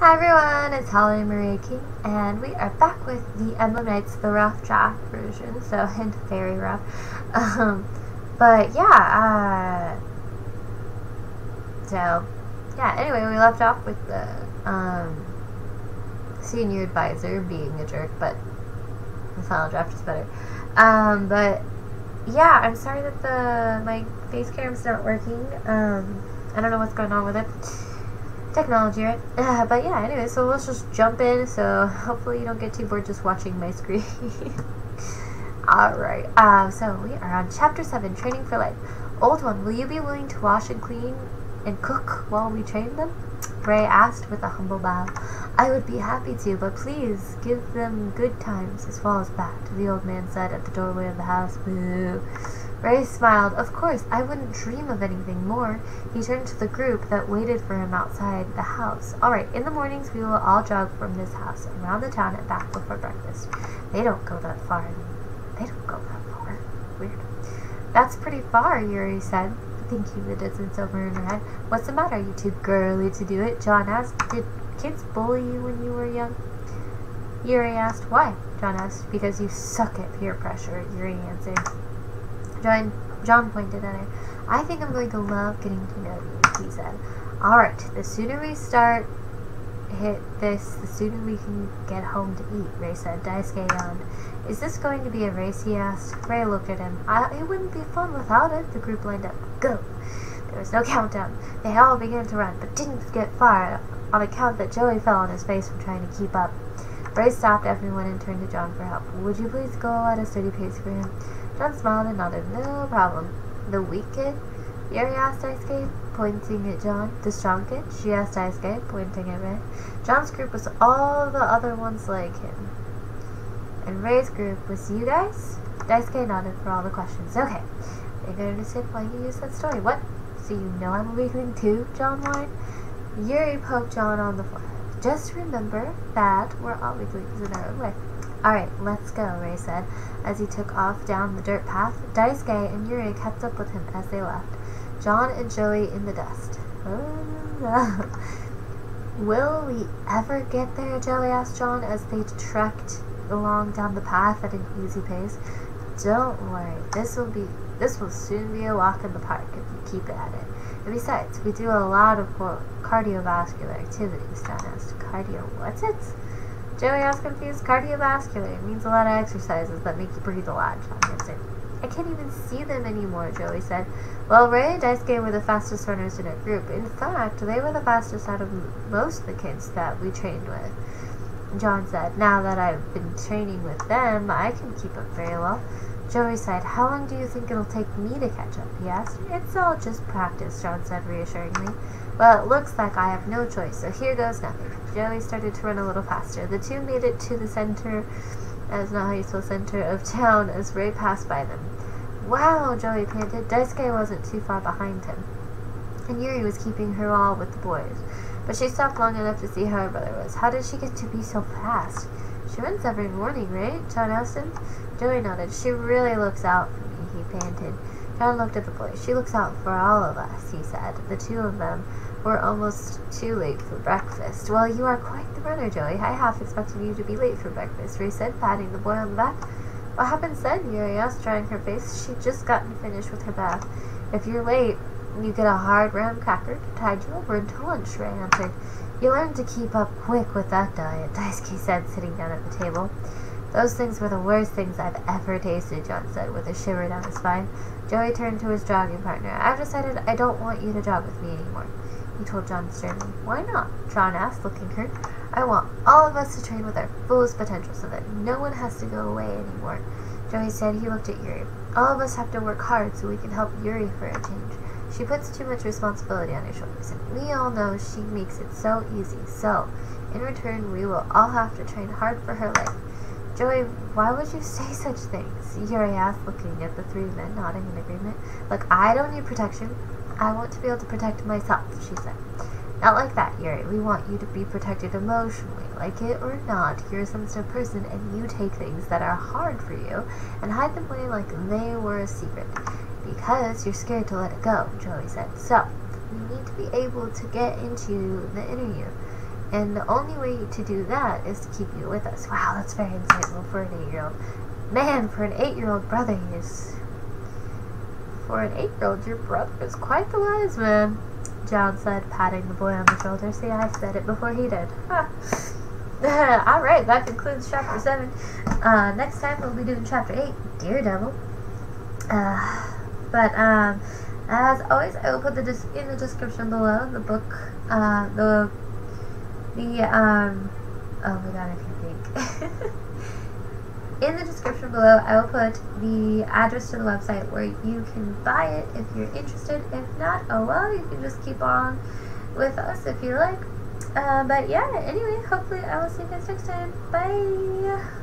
Hi everyone, it's Holly Maria King, and we are back with the Emblem Knights, the rough draft version, so hint very rough. But yeah, anyway, we left off with the senior advisor being a jerk, but the final draft is better. But yeah, I'm sorry that my face cam's not working. I don't know what's going on with it. Technology, right? But yeah, anyway, so let's just jump in, so hopefully you don't get too bored just watching my screen. Alright, so we are on Chapter 7, Training for Life. Old One, will you be willing to wash and clean and cook while we train them? Ray asked with a humble bow. I would be happy to, but please give them good times as well as bad, the old man said at the doorway of the house. Boo. Ray smiled. Of course, I wouldn't dream of anything more. He turned to the group that waited for him outside the house. All right, in the mornings we will all jog from this house around the town and back before breakfast. They don't go that far. They don't go that far. Weird. That's pretty far, Yuri said, thinking the distance over in her head. What's the matter? Are you too girly to do it? John asked. Did kids bully you when you were young? Yuri asked. Why? John asked. Because you suck at peer pressure, Yuri answered. John pointed at her. I think I'm going to love getting to know you, he said. Alright, the sooner we hit this, the sooner we can get home to eat, Ray said. Daisuke yawned. Is this going to be a race, he asked. Ray looked at him. It wouldn't be fun without it, the group lined up. Go! There was no countdown. They all began to run, but didn't get far, on account that Joey fell on his face from trying to keep up. Ray stopped everyone and turned to John for help. Would you please go at a steady pace for him? John smiled and nodded. No problem. The weak kid? Yuri asked Daisuke, pointing at John. The strong kid? She asked Daisuke, pointing at Ray. John's group was all the other ones like him. And Ray's group was you guys? Daisuke nodded for all the questions. Okay. They're going to sit while you use that story. What? So you know I'm a weakling too? John whined. Yuri poked John on the forehead. Just remember that we're all weaklings in our own way. Alright, let's go, Ray said, as he took off down the dirt path. Daisuke and Yuri kept up with him as they left. John and Joey in the dust. Will we ever get there? Joey asked John as they trekked along down the path at an easy pace. Don't worry, this will soon be a walk in the park if you keep at it. And besides, we do a lot of cardiovascular activities, John asked. What's it? Joey asked confused. Cardiovascular. It means a lot of exercises that make you breathe a lot, John answered. I can't even see them anymore, Joey said. Well, Ray and Daisuke were the fastest runners in our group. In fact, they were the fastest out of most of the kids that we trained with. John said, now that I've been training with them, I can keep up very well. Joey sighed. How long do you think it'll take me to catch up? He asked. It's all just practice, John said reassuringly. Well, it looks like I have no choice, so here goes nothing. Joey started to run a little faster. The two made it to the center, as not how you spell center, of town as Ray passed by them. Wow, Joey panted. Daisuke wasn't too far behind him, and Yuri was keeping her all with the boys. But she stopped long enough to see how her brother was. How did she get to be so fast? She runs every morning, right? John asked him. Joey nodded. She really looks out for me, he panted. John looked at the boys. She looks out for all of us, he said. The two of them were almost too late for breakfast. Well, you are quite the runner, Joey. I half expected you to be late for breakfast, Ray said, patting the boy on the back. What happens then? Yuri asked, drying her face. She'd just gotten finished with her bath. If you're late, you get a hard graham cracker to tide you over until lunch, Ray answered. You learn to keep up quick with that diet, Daisuke said, sitting down at the table. Those things were the worst things I've ever tasted, John said, with a shiver down his spine. Joey turned to his jogging partner. I've decided I don't want you to jog with me anymore, he told John sternly. Why not? John asked, looking hurt. I want all of us to train with our fullest potential so that no one has to go away anymore. Joey said. He looked at Yuri. All of us have to work hard so we can help Yuri for a change. She puts too much responsibility on her shoulders, and we all know she makes it so easy. So, in return, we will all have to train hard for her life. Joey, why would you say such things? Yuri asked, looking at the three men, nodding in agreement. Look, I don't need protection. I want to be able to protect myself, she said. Not like that, Yuri. We want you to be protected emotionally. Like it or not, you're a sensitive person, and you take things that are hard for you and hide them away like they were a secret. Because you're scared to let it go, Joey said. So, you need to be able to get into the inner you. And the only way to do that is to keep you with us. Wow, that's very insightful for an 8-year-old. Man, for an 8-year-old brother, he is... For an 8-year-old, your brother is quite the wise man, John said, patting the boy on the shoulder. See, I said it before he did. Huh. Alright, that concludes chapter 7. Next time we'll be doing chapter 8, Daredevil. As always, I will put in the description below the book, oh my god, I can't think. In the description below, I will put the address to the website where you can buy it if you're interested. If not, oh well, you can just keep on with us if you like. But yeah, anyway, hopefully I will see you guys next time. Bye!